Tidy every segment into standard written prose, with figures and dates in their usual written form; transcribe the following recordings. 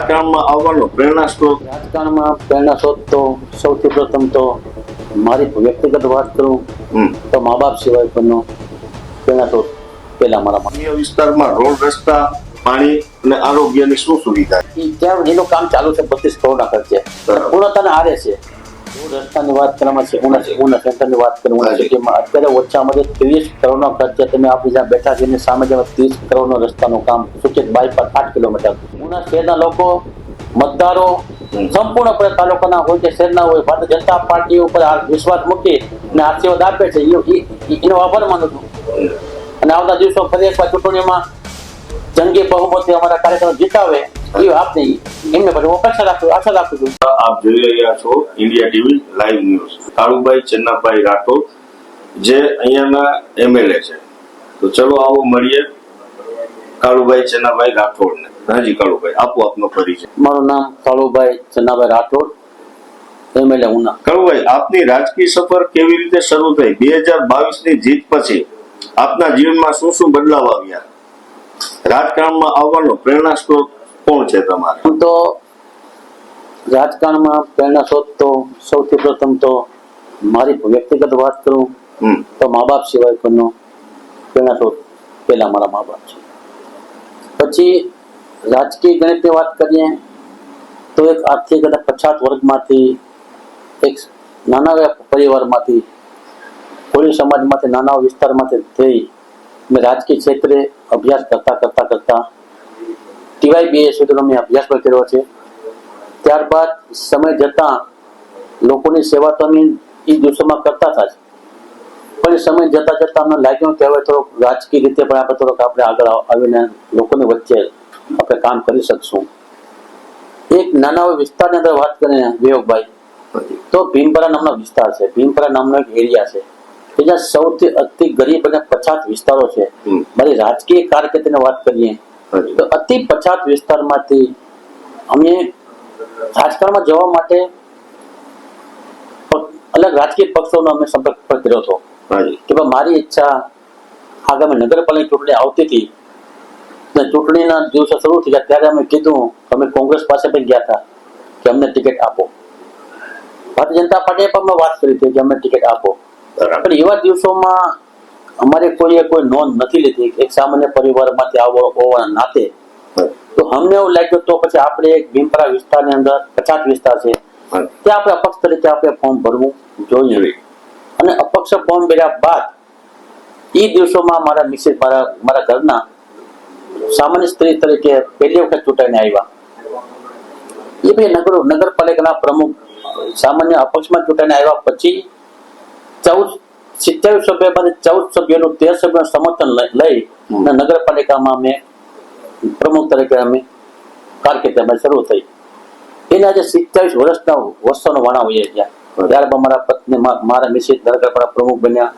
રાજકારણમાં આવવાનો પ્રેરણા સ્ત્રોત? રાજકારણમાં પ્રેરણા સ્ત્રોત તો સૌથી પ્રથમ તો મારી વ્યક્તિગત વાત કરું તો મા બાપ સિવાય કોઈનો પ્રેરણા સ્ત્રોત પહેલા મારા અન્ય વિસ્તારમાં રોડ, રસ્તા, પાણી અને આરોગ્યની શું સુવિધા? ત્યાં એનું કામ ચાલુ છે 32 કરોડના ખર્ચે, પૂર્ણતાને હારે છે. રોડ રસ્તાની વાત કરવામાં છે, ઉના સેન્ટરની વાત કરું, ઉના સિટીમાં અત્યારે ઓછામાં 30 કરોડનો ખર્ચે તમે આપણી જ્યાં બેઠા છે એની સામે 30 કરોડનો રસ્તાનું કામ સૂચિત બાયપાસ 8 કિલોમીટર. ઉના શહેરના લોકો મતદારો સંપૂર્ણપણે તાલુકાના હોય કે શહેરના હોય ભારતીય જનતા પાર્ટી ઉપર વિશ્વાસ મૂકી અને આશીર્વાદ આપે છે, એનો આભાર માનું છું. અને આવતા દિવસો ફરી એકવાર ચૂંટણીમાં જંગી બહુમતી અમારા કાર્યક્રમ જીતાવે એ આપને એમને પછી આશા રાખું છું. આપ જોઈ રહ્યા છો India TV live news. Kalubhai Channabhai Rathod જે અહીંયાના એમએલએ છે, તો ચલો આવો મળીએ કાળુભાઈ ચન્નાભાઈ રાઠોડને. હાજી કાળુભાઈ, આપો આપનો પરિચય. મારું નામ કાળુભાઈ ચન્નાભાઈ રાઠોડ, એમએલએ ઉના. કાળુભાઈ, આપની રાજકીય સફર કેવી રીતે શરૂ થઈ? 2022ની જીત પછી આપના જીવનમાં શું શું બદલાવ આવ્યા? રાજકારણમાં આવવાનો પ્રેરણા સ્ત્રોત કોણ છે તમારે? હું તો રાજકારણમાં પ્રેરણા સ્ત્રોત તો સૌથી પ્રથમ તો મારી વ્યક્તિગત વાત કરું તો મા બાપ સિવાય કોઈનો પ્રેરણા સ્ત્રોત પહેલા મારા મા બાપ છે. પછી રાજકીય ગણિતની વાત કરીએ તો એક આર્થિક અને પછાત વર્ગમાંથી, એક નાના પરિવારમાંથી, કોળી સમાજમાંથી, નાના વિસ્તારમાંથી થઈ મેં રાજકીય ક્ષેત્રે અભ્યાસ કરતા TYBA સુધીનો મેં અભ્યાસ પણ કર્યો છે. ત્યારબાદ સમય જતા લોકોની સેવા તો અમે એ દિવસોમાં કરતા હતા જ, પણ સમય જતા અમને લાગ્યું કે હવે થોડોક રાજકીય રીતે પણ આપણે આગળ આવીને લોકોની વચ્ચે આપણે કામ કરી શકશું. એક નાના વિસ્તારની અંદર વાત કરીએ વિવેકભાઈ, તો ભીમપરા નામનો વિસ્તાર છે. ભીમપરા નામનો એક એરિયા છે કે જ્યાં સૌથી અતિ ગરીબ અને પછાત વિસ્તારો છે. મારી રાજકીય કારકિર્દીની વાત કરીએ તો અતિ પછાત વિસ્તારમાંથી અમે રાજકારણમાં જવા માટે અલગ રાજકીય પક્ષોનો અમે સંપર્ક કર્યો હતો કે ભાઈ મારી ઈચ્છા આગામી નગરપાલિકા ચૂંટણી આવતી હતી, ચૂંટણીના દિવસો શરૂ થઈ ગયા ત્યારે અમે કીધું, અમે કોંગ્રેસ પાસે પણ ગયા હતા કે અમને ટિકિટ આપો. ભારતીય જનતા પાર્ટીએ પણ અમે વાત કરી હતી કે અમને ટિકિટ આપો. પણ એવા દિવસોમાં અમારે કોઈ નોંધ નથી લીધી એક સામાન્ય પરિવારમાંથી હોવાના નાતે. તો અમને એવું લાગ્યું તો પછી આપણે એક ભીમપરા વિસ્તારની અંદર પછાત વિસ્તાર છે ત્યાં આપણે અપક્ષ તરીકે આપણે ફોર્મ ભરવું જોઈએ. અને અપક્ષ ફોર્મ ભર્યા બાદ એ દિવસોમાં મારા મિસિસ મારા ઘરના સામાન્ય સ્ત્રી તરીકે પહેલી વખત ચૂંટાઈને આવ્યા. એ બે નગરપાલિકાના પ્રમુખ સામાન્ય અપક્ષમાં ચૂંટાઈને આવ્યા પછી 27 સભ્યમાંથી 14 સભ્યોનું 13 સભ્યોનું સમર્થન લઈ નગરપાલિકામાં અમે પ્રમુખ તરીકે અમે કારકિર્દી અમારી શરૂ થઈ. એને આજે 27 વર્ષનો વાણા વહી ગયા. ત્યારબાદ મારા પત્ની મારા મિસિસ નગરપાલિકા પ્રમુખ બન્યા,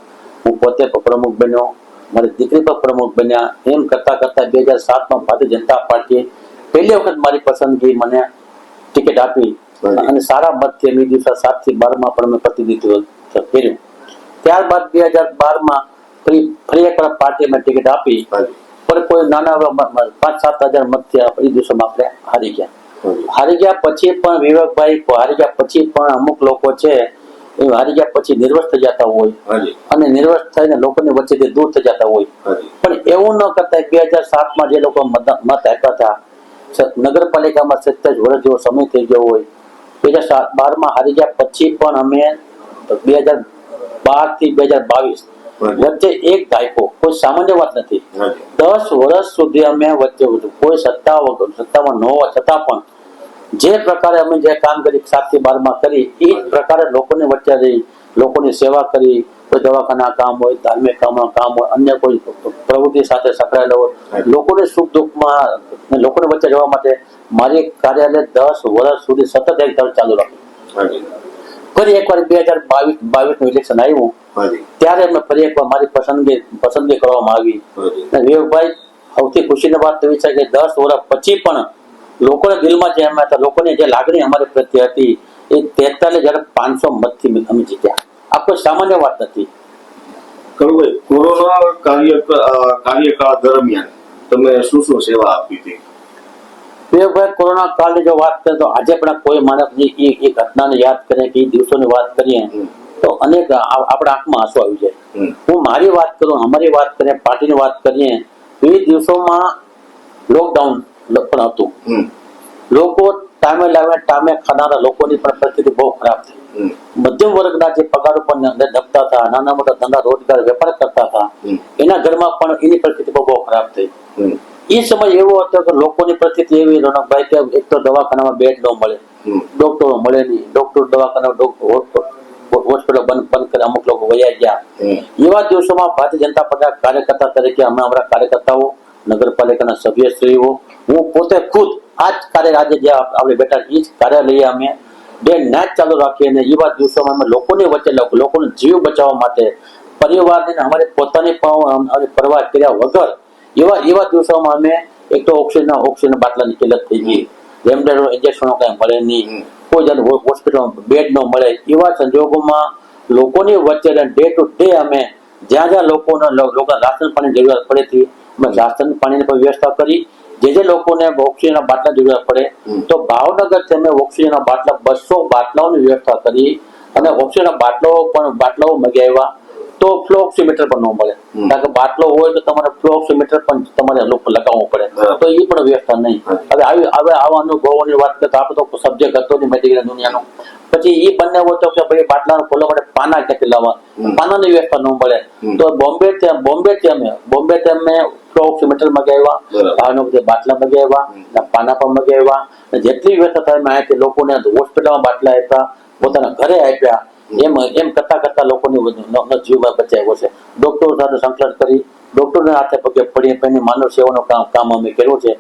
હું પોતે પ્રમુખ બન્યો, મારી દીકરી પણ પ્રમુખ બન્યા. એમ કરતા 2007માં ભારતીય જનતા પાર્ટીએ પહેલી વખત મારી પસંદગી મને ટિકિટ આપી અને સારા મતથી અમે દિવસ 7 થી 12માં પણ અમે પ્રતિનિધિત્વ કર્યું. ત્યારબાદ 2012માં ફરી એકવાર પાર્ટીમાં ટિકિટ આપી, પણ કોઈ નાના 5-7 હજાર મતથી એ દિવસોમાં આપણે હારી ગયા. પછી પણ વિવેકભાઈ હારી ગયા પછી પણ અમુક લોકો છે એ હારી ગયા પછી નિર્વસ્ત થઈ જતા હોય અને નિર્વસ્ત થઈને લોકોની વચ્ચેથી દૂર થઈ જતા હોય. પણ એવું ન કરતા 2007માં જે લોકો મત આપ્યા હતા, નગરપાલિકામાં 27 વર્ષ જેવો સમય થઈ ગયો હોય, 2012માં હારી ગયા પછી પણ અમે 2012 થી 2022 વચ્ચે એક દાયકો, કોઈ સામાન્ય વાત નથી, 10 વર્ષ સુધી અમે વચ્ચે કોઈ સત્તામાં ન હોવા છતાં પણ જે પ્રકારે અમે જે કામ કરી 7 થી 12માં કરી એ પ્રકારે લોકોની વચ્ચે રહી, લોકોની સેવા કરી. કોઈ દવાખાના કામ હોય, ધાર્મિક કામ હોય, અન્ય કોઈ પ્રવૃત્તિ સાથે સંકળાયેલો હોય, લોકોને સુખ દુઃખમાં લોકોની વચ્ચે રહેવા માટે મારી કાર્યાલય 10 વર્ષ સુધી સતત એક દળ ચાલુ રાખ્યું. ફરી એકવાર 2022નું ઇલેક્શન આવ્યું ત્યારે અમે ફરી એકવાર મારી પસંદગી કરવામાં આવી. વિવેકભાઈ, સૌથી ખુશીની વાત એવી છે કે 10 વર્ષ પછી પણ લોકોને દિલમાં જે એમ હતા, લોકોની જે લાગણી અમારી પ્રત્યે હતી એ 43,500 મતથી અમે જીત્યા. આ કોઈ સામાન્ય વાત નથી. કોરોના કાર્યકાળ દરમિયાન તમે શું સેવા આપી હતી? વિવેકભાઈ, કોરોના કાળની જો વાત કરીએ તો આજે પણ કોઈ માણસની એ ઘટનાને યાદ કરે કે એ દિવસોની વાત કરીએ તો અનેક આપણા આંખમાં આંસુ આવી જાય. હું મારી વાત કરું, અમારી વાત કરીએ, પાર્ટીની વાત કરીએ, એ દિવસોમાં લોકડાઉન પણ હતું. લોકો ટાઈમે લાવે ટાઈમે ખાનારા લોકોની પણ પરિસ્થિતિ બહુ ખરાબ થઈ. મધ્યમ વર્ગના જે પગાર ઉપર દબતા હતા, નાના મોટા ધંધા રોજગાર વેપાર કરતા હતા, એના ઘરમાં પણ એની પરિસ્થિતિ બહુ ખરાબ થઈ. એ સમય એવો હતો કે લોકોની પરિસ્થિતિ એવી, રોનકભાઈ, કે એક તો દવાખાનામાં બેડ ન મળે, ડોક્ટરો મળે નહીં, ડોક્ટર દવાખાના હોસ્પિટલ બંધ કરે, અમુક લોકો વયા ગયા. એવા દિવસોમાં ભારતીય જનતા પાર્ટીના કાર્યકર્તા તરીકે અમે અમારા કાર્યકર્તાઓ, નગરપાલિકાના સભ્યશ્રીઓ, હું પોતે ખુદ આ જ કાર્ય આજે જે આપણે બેઠા એ જ કાર્યાલય અમે ડે નાઇટ ચાલુ રાખીએ. અને એવા દિવસોમાં અમે લોકોની વચ્ચે લોકોનો જીવ બચાવવા માટે પરિવારની અમારી પોતાની પરવા કર્યા વગર એવા દિવસોમાં અમે એક તો ઓક્સિજન બાટલાની કિલ્લત થઈ ગઈ, રેમડેસિવિર ઇન્જેક્શનો કઈ મળે નહીં, કોઈ જણ હોસ્પિટલ બેડ ન મળે. એવા સંજોગોમાં લોકોની વચ્ચે ડે ટુ ડે અમે જ્યાં લોકોને રાશન પાણીની જરૂરિયાત પડે હતી, અમે રાશન પાણીની પણ વ્યવસ્થા કરી. જે લોકોને ઓક્સિજનના બાટલા જરૂરિયાત પડે તો ભાવનગરથી અમે ઓક્સિજનના બાટલા 200 બાટલાઓની વ્યવસ્થા કરી અને ઓક્સિજનના બાટલાઓ મગાવ્યા. તો ફ્લો ઓક્સિમીટર પણ ન મળે, કારણ કે બાટલો હોય તો તમારે ફ્લો ઓક્સિમીટર પણ તમારે લગાવવું પડે, તો એ પણ વ્યવસ્થા નહીં. હવે આવા અનુભવોની વાત કરતા આપણે તો સબ્જેક્ટ હતો નહીં મેડિકલ દુનિયાનો. પછી એ બંને હોય તો કે ભાઈ બાટલા ખોલવા માટે પાના ક્યાંથી લાવવા, પાનાની વ્યવસ્થા ન મળે. તો બોમ્બેથી અમે ફ્લો ઓક્સિમીટર મગાવ્યા, ભાવનગરથી બાટલા મગાવ્યા, પાના પણ મગાવ્યા. જેટલી વ્યવસ્થા થાય અહીંથી લોકોને હોસ્પિટલમાં બાટલા આપ્યા, પોતાના ઘરે આપ્યા. એમ કરતા લોકોની જીવ બચાવ્યો છે. ડોક્ટરો સાથે સંકલન કરી, ડોક્ટરને હાથે પગે પડી એની માનવ સેવાનું કામ અમે કર્યું છે.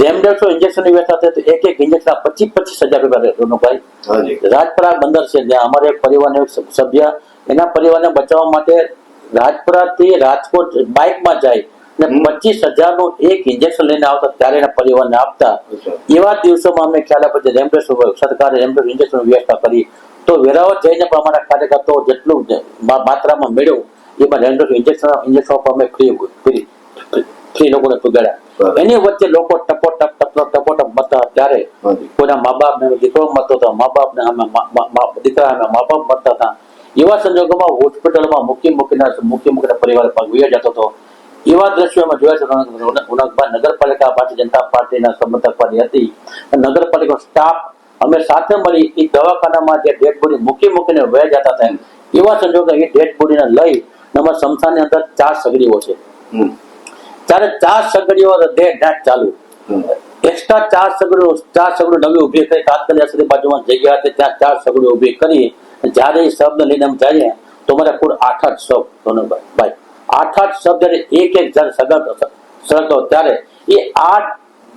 રેમડેસિવિર ઇન્જેક્શનની વ્યવસ્થા થઈ તો એક ઇન્જેક્શન 25,000 રૂપિયા ભાઈ. રાજપરા બંદર છે જ્યાં અમારે પરિવારનો એક સભ્ય એના પરિવારને બચાવવા માટે રાજપરાથી રાજકોટ બાઇકમાં જાય ને 25,000 નું એક ઇન્જેક્શન લઈને આવતા, ત્યારે એના પરિવારને આપતા. એવા દિવસોમાં અમે ખ્યાલ પછી રેમડેસિવિર સરકારે રેમડેસિવિર ઇન્જેક્શન વ્યવસ્થા કરી. તો વેરાવળ જઈને પણ અમારા કાર્યકર્તાઓ જેટલું માત્રામાં મેળવ્યું એમાં રેમડેસિવિર ઇન્જેક્શન અમે ફ્રી લોકોને પુગાડ્યા. એની વચ્ચે લોકો ટપોટપ મરતા, ત્યારે કોઈના મા બાપ ને દીકરો મરતો હતો, મા બાપ ને દીકરા મા બાપ મરતા હતા. એવા સંજોગોમાં હોસ્પિટલમાં મૂકીને પરિવાર ગુજર જતો હતો. એવા દ્રશ્યો અમે જોયા છે. રોનકભાઈ, નગરપાલિકા ભારતીય જનતા પાર્ટીના સમર્થકવાદી હતી. નગરપાલિકા સ્ટાફ અમે સાથે મળી એ દવાખાનામાં જે ડેડ બોડી મૂકીને વહી જતા હતા. એવા સંજોગો એ ડેડ બોડીને લઈ અમારા સમસાની અંદર 4 સગડીઓ છે. ત્યારે 4 સગડીઓ ડે નાઇટ ચાલુ. એક્સ્ટ્રા 4 સગડીઓ નવી ઉભી કરી, તાત્કાલિક બાજુમાં જગ્યા હતી ત્યાં 4 સગડીઓ ઉભી કરી. જયારે એ શબ્દ લઈને અમે જઈએ તો અમારે કુલ 8 શબ્દ ભાઈ, 8 શબ્દ એક જયારે સળગતો ત્યારે એ 8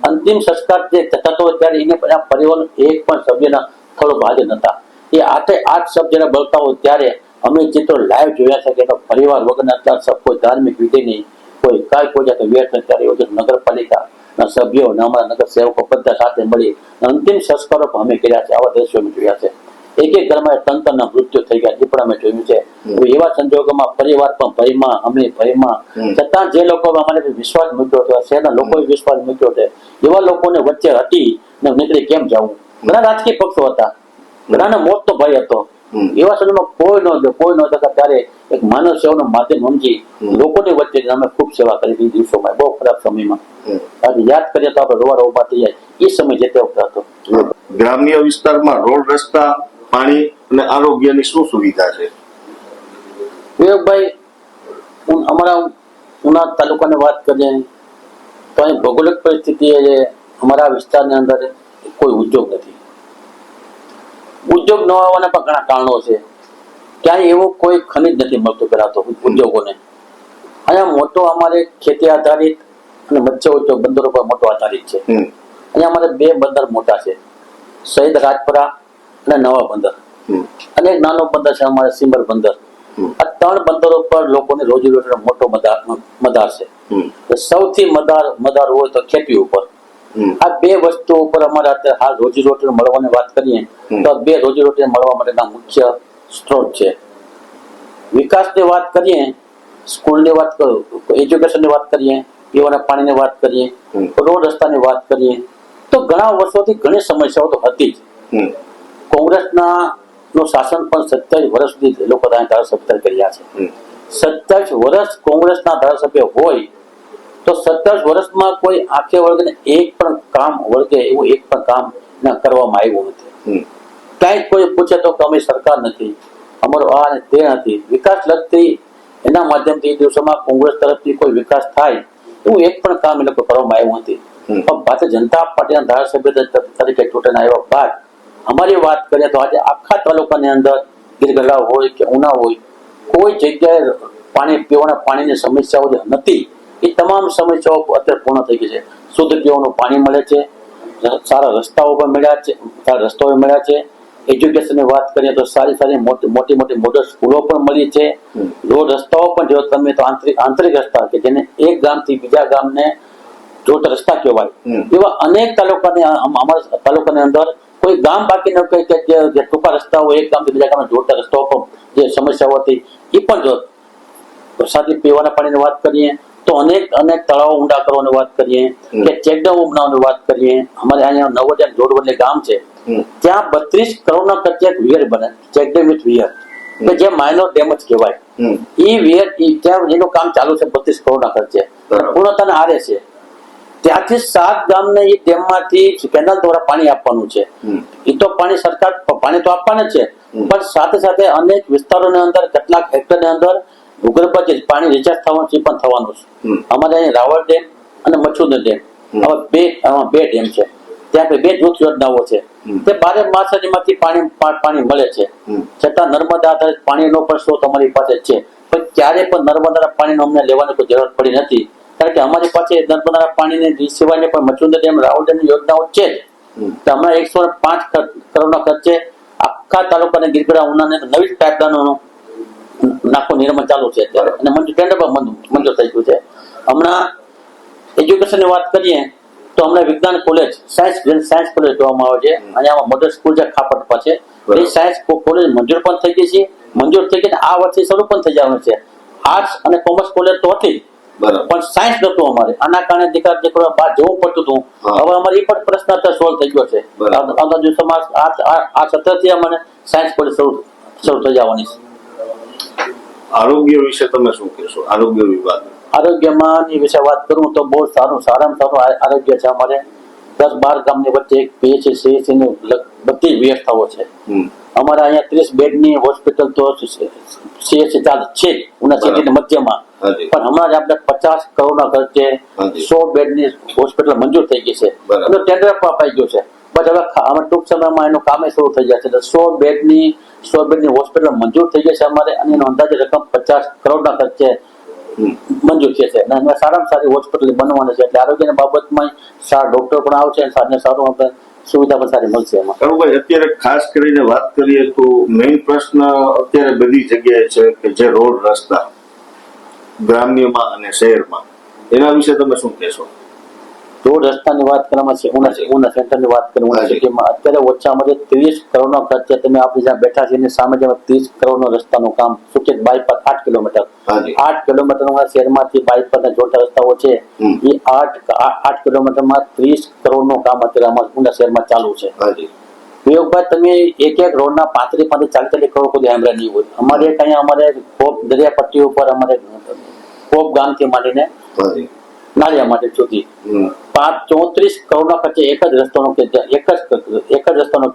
અંતિમ સંસ્કાર જે થતો હોય ત્યારે એને પરિવારનો એક પણ સભ્યના થોડો હાજર નતા. એ 8 શબ્દ જયારે બોલતા હોય ત્યારે અમે ચિત્રો લાઈવ જોયા છે કે પરિવાર વગરના કોઈ ધાર્મિક વિધિ નહીં, કોઈ જાતે વ્યસ્ત નથી. ત્યારે નગરપાલિકાના સભ્યો અને અમારા નગર સેવકો બધા સાથે મળી અંતિમ સંસ્કારો પણ અમે કર્યા છે. આવા દ્રશ્યો અમે જોયા છે. એક ઘરમાં તંત્રના મૃત્યુ થઈ ગયા એ પણ અમે જોયું છે. એવા સંજોગોમાં પરિવાર પણ ભયમાં, અમે ભયમાં, છતાં જે લોકો અમારે વિશ્વાસ મૂક્યો હતો, શહેરના લોકોએ વિશ્વાસ મૂક્યો છે, એવા લોકોને વચ્ચે હટી ને નીકળી કેમ જવું. ઘણા રાજકીય પક્ષો હતા, ઘણાને મોતનો ભય હતો. એવા સમયમાં કોઈ ન હતા. ત્યારે એક માનવ સેવાનું માધ્યમ સમજી લોકોની વચ્ચે અમે ખૂબ સેવા કરી એ દિવસોમાં, બહુ ખરાબ સમયમાં. આજે યાદ કરીએ તો આપણે રોવા ઉભા થઈ જાય. એ સમય જે તે વખતે હતો. ગ્રામ્ય વિસ્તારમાં રોડ, રસ્તા, પાણી અને આરોગ્યની શું સુવિધા છે? વિવેકભાઈ, અમારા ઉના તાલુકાની વાત કરીએ તો અહીં ભૌગોલિક પરિસ્થિતિ અમારા વિસ્તારની અંદર કોઈ ઉદ્યોગ નથી. ઉદ્યોગ ન હોવાના પણ ઘણા કારણો છે. ક્યાંય એવું કોઈ ખનિજ નથી મળતું પેલા તો ઉદ્યોગોને. અહીંયા મોટો અમારે ખેતી આધારિત અને મત્સ્ય ઉદ્યોગ બંદરો પર મોટો આધારિત છે. અહીંયા અમારે 2 બંદર મોટા છે, શહીદ રાજપરા અને નવા બંદર, અને એક નાનો બંદર છે અમારે સિમર બંદર. આ 3 બંદરો પર લોકોની રોજીરોટીનો મોટો મદાર છે. સૌથી મદાર હોય તો ખેતી ઉપર. આ 2 વસ્તુ ઉપર અમારે અત્યારે હાલ રોજીરોટી મળવાની વાત કરીએ તો 2 રોજીરોટી મળવા માટેના મુખ્ય સ્ત્રોત છે. વિકાસની વાત કરીએ, સ્કૂલની વાત કરું, એજ્યુકેશનની વાત કરીએ પીવાના પાણીની વાત કરીએ, રોડ રસ્તાની વાત કરીએ, તો ઘણા વર્ષોથી ઘણી સમસ્યાઓ તો હતી જ. કોંગ્રેસના નું શાસન પણ 27 વર્ષ સુધી લોકો ધારાસભ્ય કર્યા છે. 27 વર્ષ કોંગ્રેસના ધારાસભ્ય હોય તો 27 વર્ષમાં કોઈ આખે વર્ગને એક પણ કામ વળગે એવું એક પણ કામ કરવામાં આવ્યું નથી. ક્યાંય કોઈ પૂછે તો કે અમે સરકાર નથી, અમારો આ અને તે નથી. વિકાસ લગતી એના માધ્યમથી દિવસોમાં કોંગ્રેસ તરફથી કોઈ વિકાસ થાય એવું એક પણ કામ એ લોકો કરવામાં આવ્યું નથી. પણ ભારતીય જનતા પાર્ટીના ધારાસભ્ય તરીકે ચૂંટણી આવ્યા બાદ અમારી વાત કરીએ તો આજે આખા તાલુકાની અંદર ગીરગઢડા હોય કે ઉના હોય, કોઈ જગ્યાએ પીવાના પાણીની સમસ્યાઓ જે નથી એ તમામ સમસ્યાઓ અત્યારે પૂર્ણ થઈ ગઈ છે. શુદ્ધ પીવાનું પાણી મળે છે, સારા રસ્તાઓ પણ મળ્યા છે, સારા રસ્તાઓ મળ્યા છે. એજ્યુકેશનની વાત કરીએ તો સારી મોટી મોડલ સ્કૂલો પણ મળી છે. રોડ રસ્તાઓ પણ જો તમે તો આંતરિક રસ્તા કે જેને એક ગામથી બીજા ગામને જોડતા રસ્તા કહેવાય, એવા અનેક અમારા તાલુકાની અંદર કોઈ ગામ બાકી ન કહે કે જે ટૂંકા રસ્તાઓ એક ગામથી બીજા ગામને જોડતા રસ્તાઓ પણ જે સમસ્યાઓ હતી એ પણ જો વરસાદી પીવાના પાણીની વાત કરીએ તો અનેક તળાવો ઊંડા કરવાની વાત કરીએ કે ચેકડેમો બનાવવાની વાત કરીએ. અમારે અહીંયા નવોદય જોડવડલે ગામ છે, ત્યાં 32 કરોડના ખર્ચે એક વિયર બને, ચેકડેમ વિથ વિયર, કે જે માઇનોર ડેમ જ કહેવાય. એ વિયર ત્યાં એનું કામ ચાલુ છે 32 કરોડના ખર્ચે, પૂર્ણતાને આરે છે. ત્યાંથી 7 ગામને એ ડેમમાંથી કેનાલ દ્વારા પાણી આપવાનું છે. એ તો પાણી સરકાર પાણી તો આપવાના જ છે, પણ સાથે સાથે અનેક વિસ્તારોની અંદર કેટલાક હેક્ટરની અંદર ભૂગર્ભ જે પાણી રિચાર્જ થવાનું છે એ પણ થવાનું છે. અમારે અહીં રાવળ ડેમ અને મચ્છુદર ડેમ, આવા બે ડેમ છે. ત્યાં 2 જૂથ યોજનાઓ છે. તે 12 માસમાંથી પાણી મળે છે. છતાં નર્મદા આધારિત પાણીનો પણ સ્ત્રોત અમારી પાસે છે, પણ ક્યારે પણ નર્મદાના પાણીનો અમને લેવાની કોઈ જરૂર પડી નથી. કારણ કે અમારી પાસે નર્મદા પાણીની સિવાયની પણ મચ્છુદર ડેમ, રાવળ ડેમની યોજનાઓ છે જ. હમણાં 105 કરોડના ખર્ચે આખા તાલુકાને ગીરગઢડા ઉનાને નવી પાઇપલાઇનોનું નાખો નિર્માણ ચાલુ છે અત્યારે, અને ટેન્ડર પણ મંજૂર થઈ ગયું છે. હમણાં એજ્યુકેશનની વાત કરીએ તો હમણાં વિજ્ઞાન કોલેજ, સાયન્સ કોલેજ કહેવામાં આવે છે, અહીંયા મોડલ સ્કૂલ છે ખાપટ પાસે, એ સાયન્સ કોલેજ મંજૂર પણ થઈ ગઈ છે. મંજૂર થઈ ગઈ આ વર્ષે શરૂ પણ થઈ જવાનું છે. આર્ટ્સ અને કોમર્સ કોલેજ તો હતી પણ સાયન્સ નતું અમારે, આના કારણે દીકરા બહાર જવું પડતું હતું. હવે અમારે એ પણ પ્રશ્ન અત્યારે સોલ્વ થઈ ગયો છે. આવતા દિવસોમાં આ સત્રથી અમને સાયન્સ કોલેજ શરૂ થઈ જવાની છે. આરોગ્ય વિશે તમે શું કહેશો? આરોગ્ય વિભાગ આરોગ્યમાં વિશે વાત કરું તો બહુ સારામાં સારું આરોગ્ય છે. અમારે 10-12 ગામની વચ્ચે એક PHC, CHC ની બધી વ્યવસ્થાઓ છે. અમારે અહીંયા 30 બેડની હોસ્પિટલ તો CHC ચાલે છે ઉના સિટીની મધ્યમાં, પણ હમણાં જ આપણે 50 કરોડના ખર્ચે 100 બેડની હોસ્પિટલ મંજૂર થઈ ગઈ છે. એનું ટેન્ડર પણ અપાઈ ગયું છે. બસ હવે ટૂંક સમયમાં એનું કામે શરૂ થઈ જશે. 100 બેડની હોસ્પિટલ મંજૂર થઈ ગઈ છે અમારે, અને એનો અંદાજે રકમ 50 કરોડના ખર્ચે મંજૂર છે. અને સારામાં સારી હોસ્પિટલ બનવાની છે. એટલે આરોગ્યની બાબતમાં સારા ડોક્ટર પણ આવશે અને સાથે સારું આપણે સુવિધા પણ સારી મળશે એમાં. ભાઈ, અત્યારે ખાસ કરીને વાત કરીએ તો મેઇન પ્રશ્ન અત્યારે બધી જગ્યાએ છે કે જે રોડ રસ્તા ગ્રામ્યમાં અને શહેરમાં, એના વિશે તમે શું કહેશો? રોડ રસ્તાની વાત કરવામાં છે, ઉના સેન્ટરની વાત કરીએ, ઉના સિટીમાં અત્યારે ઓછામાં 30 કરોડના ખર્ચે તમે આપણે જ્યાં બેઠા છીએ એની સામે 30 કરોડનો રસ્તાનું કામ, સુકેત બાયપાસ 8 કિલોમીટર, 8 કિલોમીટરના શહેરમાંથી બાયપાસના જોડતા રસ્તાઓ છે, એ 8 કિલોમીટરમાં 30 કરોડનું કામ અત્યારે અમારા ઉના શહેરમાં ચાલુ છે. વિવેકભાઈ, તમે એક રોડના 35-40 કરોડ સુધી સાંભળ્યા નહીં હોય. અમારે અહીંયા અમારે કોપ દરિયા પટ્ટી ઉપર અમારે કોપ ગામથી માંડીને નાળિયા માટે સુધી 34 કરોડના ખર્ચે એક જ રસ્તાનો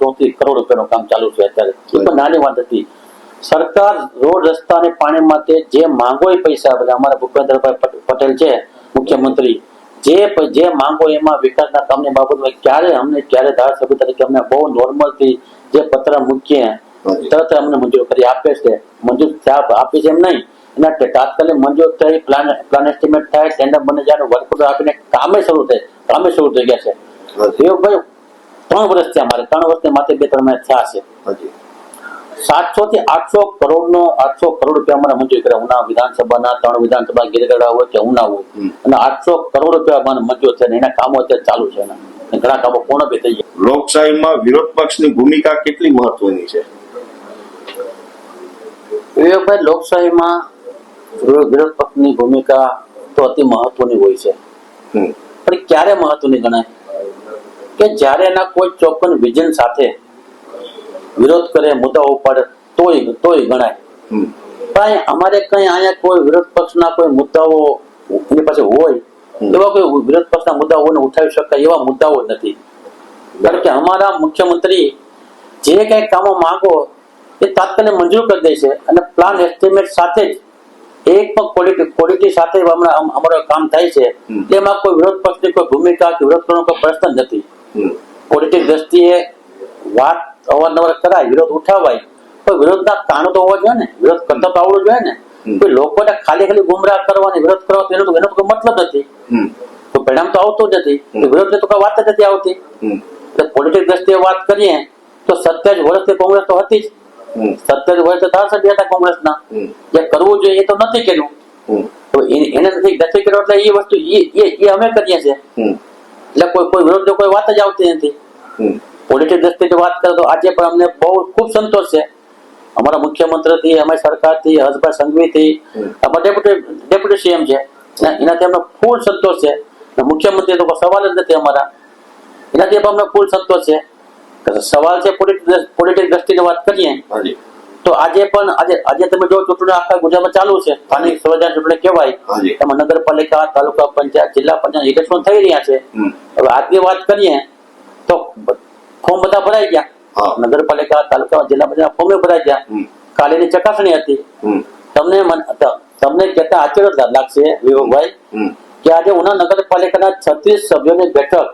34 કરોડ રૂપિયાનું કામ ચાલુ છે અત્યારે. એ પણ નાની વાત હતી. સરકાર રોડ રસ્તા અને પાણી માટે જે માંગો એ પૈસા આપે. અમારા ભૂપેન્દ્રભાઈ પટેલ છે મુખ્યમંત્રી, જે માંગો એમાં વિકાસના કામની બાબતમાં ક્યારે ધારાસભ્ય તરીકે અમને બહુ નોર્મલથી જે પત્ર મૂકીએ તરત અમને મંજૂર કરી આપે છે. મંજૂર આપી છે એમ નહીં, એના તાત્કાલિક મંજૂર થઈ, પ્લાન એસ્ટિમેટ થાય, ટેન્ડર બની જાય, વર્ક ઓર્ડર આપીને કામે શરૂ થઈ ગયા છે. વિવેકભાઈ, 3 વર્ષ થયા, અમારે 3 વર્ષની માથે 2-3 મહિના થયા છે. 700 થી 800 કરોડ રૂપિયા અમારે મંજૂર કર્યા. ઉના વિધાનસભાના 3 વિધાનસભા ગીરગઢડા હોય કે ઉના હોય, અને 800 કરોડ રૂપિયા મને મંજૂર છે. એના કામો અત્યારે ચાલુ છે, ઘણા કામો પૂર્ણ બી થઈ ગયા. લોકશાહીમાં વિરોધ પક્ષની ભૂમિકા કેટલી મહત્વની છે? વિવેકભાઈ, લોકશાહીમાં વિરોધ પક્ષની ભૂમિકા તો અતિ મહત્વની હોય છે. પણ ક્યારે મહત્વની ગણાય કે જ્યારે એના કોઈ ચોક્કસ વિઝન સાથે વિરોધ કરે, મુદ્દાઓ ઉપાડે તોય ગણાય. પણ અમારે કઈ અહીંયા કોઈ વિરોધ પક્ષના કોઈ મુદ્દાઓ એની પાસે હોય એવા કોઈ વિરોધ પક્ષના મુદ્દાઓને ઉઠાવી શકાય એવા મુદ્દાઓ નથી. કારણ કે અમારા મુખ્યમંત્રી જે કઈ કામો માંગો એ તાત્કાલિક મંજૂર કરી દે છે અને પ્લાન એસ્ટિમેટ સાથે જ એક પણ ક્વોલિટી સાથે અમારું કામ થાય છે. એમાં કોઈ વિરોધ પક્ષની કોઈ ભૂમિકા કે વિરોધ કરવાનો કોઈ પ્રશ્ન જ નથી. ક્વોલિટી દ્રષ્ટિએ વાત અવારનવાર કરાય, વિરોધ ઉઠાવાય, પણ વિરોધના કારણો તો હોવા જોઈએ ને, વિરોધ કરતા તો આવડવું જોઈએ ને. કોઈ લોકોને ખાલી ગુમરાહ કરવાની, વિરોધ કરવાનો એનો તો કોઈ મતલબ નથી, તો પરિણામ તો આવતું જ નથી. વિરોધની તો કોઈ વાત જ નથી આવતી. એટલે પોલિટિક દ્રષ્ટિએ વાત કરીએ તો 27 વર્ષથી કોંગ્રેસ તો હતી જ. 27 વર્ષ ધારાસભ્ય હતા કોંગ્રેસના. જે કરવું જોઈએ એ તો નથી કર્યું, તો એને નથી કર્યું એટલે એ વસ્તુ એ અમે કરીએ છીએ. એટલે કોઈ વિરોધ કોઈ વાત જ આવતી નથી. પોલિટિક દ્રષ્ટિએ વાત કરે તો આજે પણ અમને બહુ ખૂબ સંતોષ છે અમારા મુખ્યમંત્રીથી, અમારી સરકારથી, હર્ષભાઈ સંઘવીથી, અમારા ડેપ્યુટી સીએમ છે એનાથી અમને ફૂલ સંતોષ છે. મુખ્યમંત્રી તો કોઈ સવાલ જ નથી અમારા, એનાથી પણ અમને ફૂલ સંતોષ છે. સવાલ છે પોલિટિક દ્રષ્ટિની વાત કરીએ તો આજે તમે જો ચૂંટણી આખા ગુજરાતમાં ચાલુ છે, સ્થાનિક સ્વરાજ્ય ચૂંટણી કહેવાય, એમાં નગરપાલિકા, તાલુકા પંચાયત, જિલ્લા પંચાયત ઇલેક્શન થઈ રહ્યા છે. હવે આજની વાત કરીએ તો ફોર્મ બધા ભરાઈ ગયા, નગરપાલિકા, તાલુકા, જિલ્લા પંચાયત ફોર્મે ભરાઈ ગયા. કાલેની ચકાસણી હતી. તમને કહેતા આશ્ચર્ય લાગશે વિવેકભાઈ કે આજે ઉના નગરપાલિકાના 36 સભ્યોની બેઠક,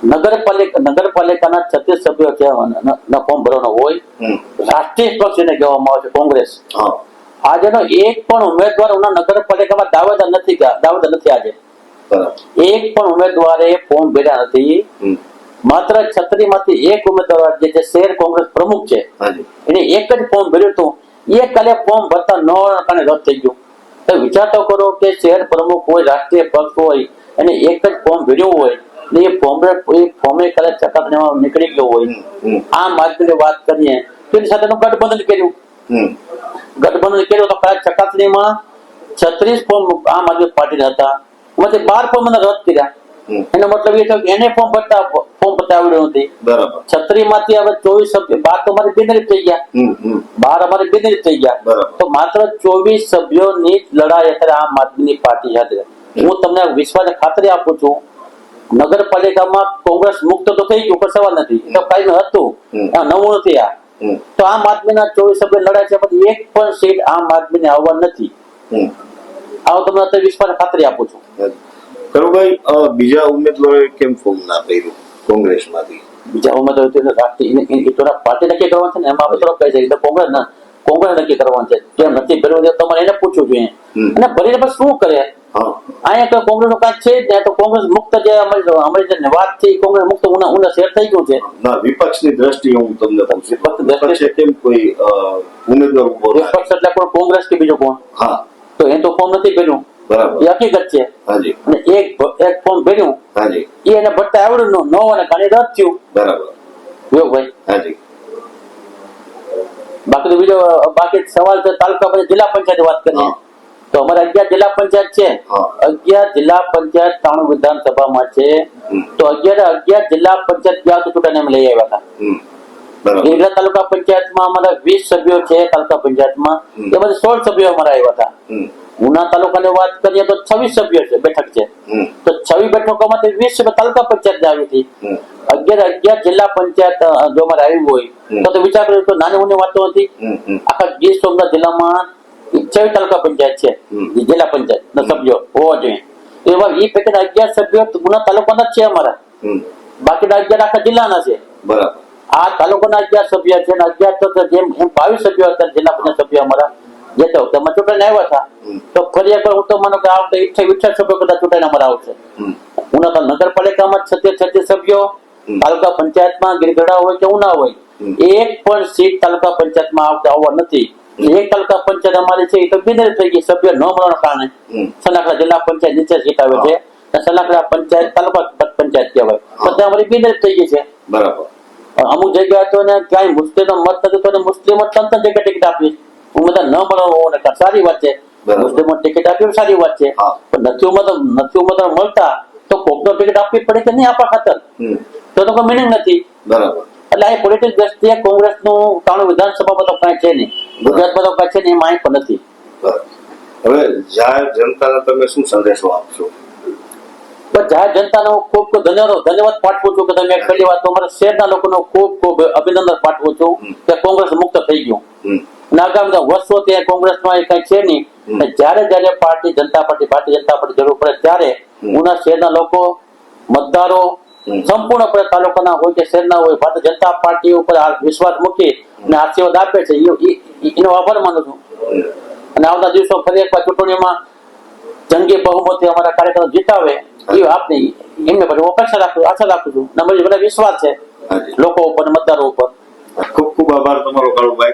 નગરપાલિકાના 36 સભ્યો છે ફોર્મ ભરવાનો હોય. રાષ્ટ્રીય પક્ષ એને કહેવામાં આવે છે કોંગ્રેસ. આજેનો એક પણ ઉમેદવાર ઉના નગરપાલિકામાં દાવેદાર નથી. આજે એક પણ ઉમેદવારે ફોર્મ ભર્યા નથી. માત્ર 36 માંથી એક ઉમેદવાર જે શહેર કોંગ્રેસ પ્રમુખ છે એને એક જ ફોર્મ ભર્યું હતું. એ કાલે ફોર્મ ભરતા 9 કારણે રદ થઈ ગયું. તો વિચાર તો કરો કે શહેર પ્રમુખ હોય, રાષ્ટ્રીય પક્ષ હોય, એને એક જ ફોર્મ ભર્યું હોય, એ ફોર્મે કાલે ચકાસણીમાં નીકળી ગયો હોય. આ માર્ગની વાત કરીએ તો એની સાથે ગઠબંધન કર્યું. તો કાલે ચકાસણીમાં 36 ફોર્મ આમ આદમી પાર્ટીના હતા, એમાંથી 12 ફોર્મ રદ કર્યા. એનો મતલબ એ થયો કે એને ફોર્મ ભરતા આવડ્યું નથી. 36 માંથી હવે 24 સભ્યો, 12 તો અમારે બિનહરીફ થઈ ગયા, 12 અમારે બિનહરીફ થઈ ગયા. તો માત્ર 24 સભ્યોની લડાઈ અત્યારે આમ આદમીની પાર્ટી સાથે. હું તમને વિશ્વાસ ખાતરી આપું છું, નગરપાલિકામાં કોંગ્રેસ મુક્ત તો થઈ ગયું, કોઈ સવાલ નથી. તો કાંઈ હતું, નવું નથી. આ તો આમ આદમીના 24 સભ્યો લડાય છે, પછી એક પણ સીટ આમ આદમીને આવવા નથી. આવો તમને અત્યારે વિશ્વાસ ખાતરી આપું છું. કરુભાઈ, બીજા ઉમેદવારોએ કેમ ફોર્મ ના ભર્યું કોંગ્રેસમાંથી? બીજા ઉમેદવારો પાર્ટી નક્કી કરવાનું છે ને, એમાં આપણે થોડોક કહી શકીએ કોંગ્રેસ નક્કી કરવાનું છે. કેમ નથી ભર્યું તમારે એને પૂછવું જોઈએ. અને ભરીને પછી શું કરે? અહીંયા કોઈ કોંગ્રેસ નું કાંઈ છે જ નહીં. તો કોંગ્રેસ મુક્ત જે અમારી જે વાત છે કોંગ્રેસ મુક્ત ઉના શેર થઈ ગયું છે. વિપક્ષની દ્રષ્ટિએ હું તમને વિપક્ષ કેમ કોઈ ઉમેદવાર ઉભો? વિપક્ષ એટલે પણ કોંગ્રેસ કે બીજો કોણ? તો એ તો ફોર્મ નથી ભર્યું, એ હકીકત છે. અને એક ફોર્મ ભર્યું એને ભરતા આવડ્યું ન હોવાને કારણે રદ થયું. ભાઈ બાકી તો બીજો સવાલ છે તાલુકા પંચાયત, જિલ્લા પંચાયત વાત કરીએ તો અમારે 11 જિલ્લા પંચાયત છે. 11 જિલ્લા પંચાયત 93 વિધાનસભામાં છે. તો 11 જિલ્લા પંચાયત ગયા તો ચૂંટણી અમે લઈ આવ્યા હતા. તાલુકા પંચાયતમાં અમારા 20 સભ્યો છે. તાલુકા પંચાયતમાં એમાંથી 16 સભ્યો અમારા આવ્યા હતા. ઉના તાલુકાની વાત કરીએ તો 26 સભ્યો છે, બેઠક છે. તો 26 બેઠકોમાંથી 20 સભ્યો તાલુકા પંચાયત આવી હતી. 11 જિલ્લા પંચાયત જો અમારે આવી હોય તો વિચાર કર્યો તો નાની ઊની વાતો હતી. આખા ગીર સોમનાથ જિલ્લામાં 26 તાલુકા પંચાયત છે, જિલ્લા પંચાયત સભ્યો હોવા જોઈએ. એવા એ પૈકી 11 સભ્યો ઉના તાલુકાના જ છે અમારા, બાકીના 11 આખા જિલ્લાના છે. આ તાલુકાના 11 સભ્ય છે ને 11 તો જેમ 22 સભ્યો હતા જિલ્લા પંચાયત સભ્યો અમારા જે તો ચૂંટણી આવ્યા હતા. તો ફરી એકવાર હું તો માનો કે આ વખતે 28 સભ્યો કદાચ ચૂંટણી અમારા આવશે. ઉના નગરપાલિકામાં 36 સભ્યો, તાલુકા પંચાયતમાં ગીરગઢડા હોય કે ઉના હોય એક પણ સીટ તાલુકા પંચાયતમાં આવવા નથી. એક તાલુકા પંચાયત અમારી છે એ તો બિનહરીફ થઈ ગઈ સભ્ય ન મળવાના કારણે. સલાખડા જિલ્લા પંચાયત નીચે સીટ આવે છે, સલાખડા પંચાયત તાલુકા પંચાયત કહેવાય, બધા અમારી બિનહરીફ થઈ ગઈ છે. અમુક જગ્યાએ તો ક્યાંય મુસ્લિમનો મત નથી તો મુસ્લિમો 3 જગ્યાએ ટિકિટ આપી ઉમેદવાર ન મળવાનો હોવાને કારણે. સારી વાત છે, બરાબર. મુસ્લિમો ટિકિટ આપી એ સારી વાત છે, હા. પણ નથી ઉમેદવાર મળતા તો કોકનો ટિકિટ આપવી પડે કે નહીં આપવા ખાતર, તો કોઈ મિનિંગ નથી. બરાબર. એટલે આ પોલિટિક્સ દ્રષ્ટિએ કોંગ્રેસનું 93 વિધાનસભામાં તો કાંઈ છે નહીં, ગુજરાતમાં તો કાંઈ છે નહીં, એમાં પણ નથી. બરાબર. હવે જાહેર જનતાને તમે શું સંદેશો આપશો? પણ જાહેર જનતાનો ખૂબ ખૂબ ધન્યવાદ પાઠવું છું કે તમે પહેલી વાત તો અમારા શહેરના લોકોનો ખૂબ ખૂબ અભિનંદન પાઠવું છું કે કોંગ્રેસ મુક્ત થઈ ગયું. અને આગામી વર્ષો ત્યાં કોંગ્રેસમાં એ કઈ છે નહીં. જ્યારે ભારતીય જનતા પાર્ટી જરૂર પડે ત્યારે ઉના શહેરના લોકો, મતદારો સંપૂર્ણપણે તાલુકાના હોય કે શહેરના હોય, ભારતીય જનતા પાર્ટી ઉપર વિશ્વાસ મૂકી અને આશીર્વાદ આપે છે, એનો આભાર માનું છું. અને આવતા દિવસો ફરી એકવાર ચૂંટણીમાં જંગી બહુમતી અમારા કાર્યક્રમ જીતાવે એ આપની એમને પછી આશા રાખું છું. મને વિશ્વાસ છે લોકો ઉપર, મતદારો ઉપર. ખૂબ ખૂબ આભાર તમારો કાળુભાઈ.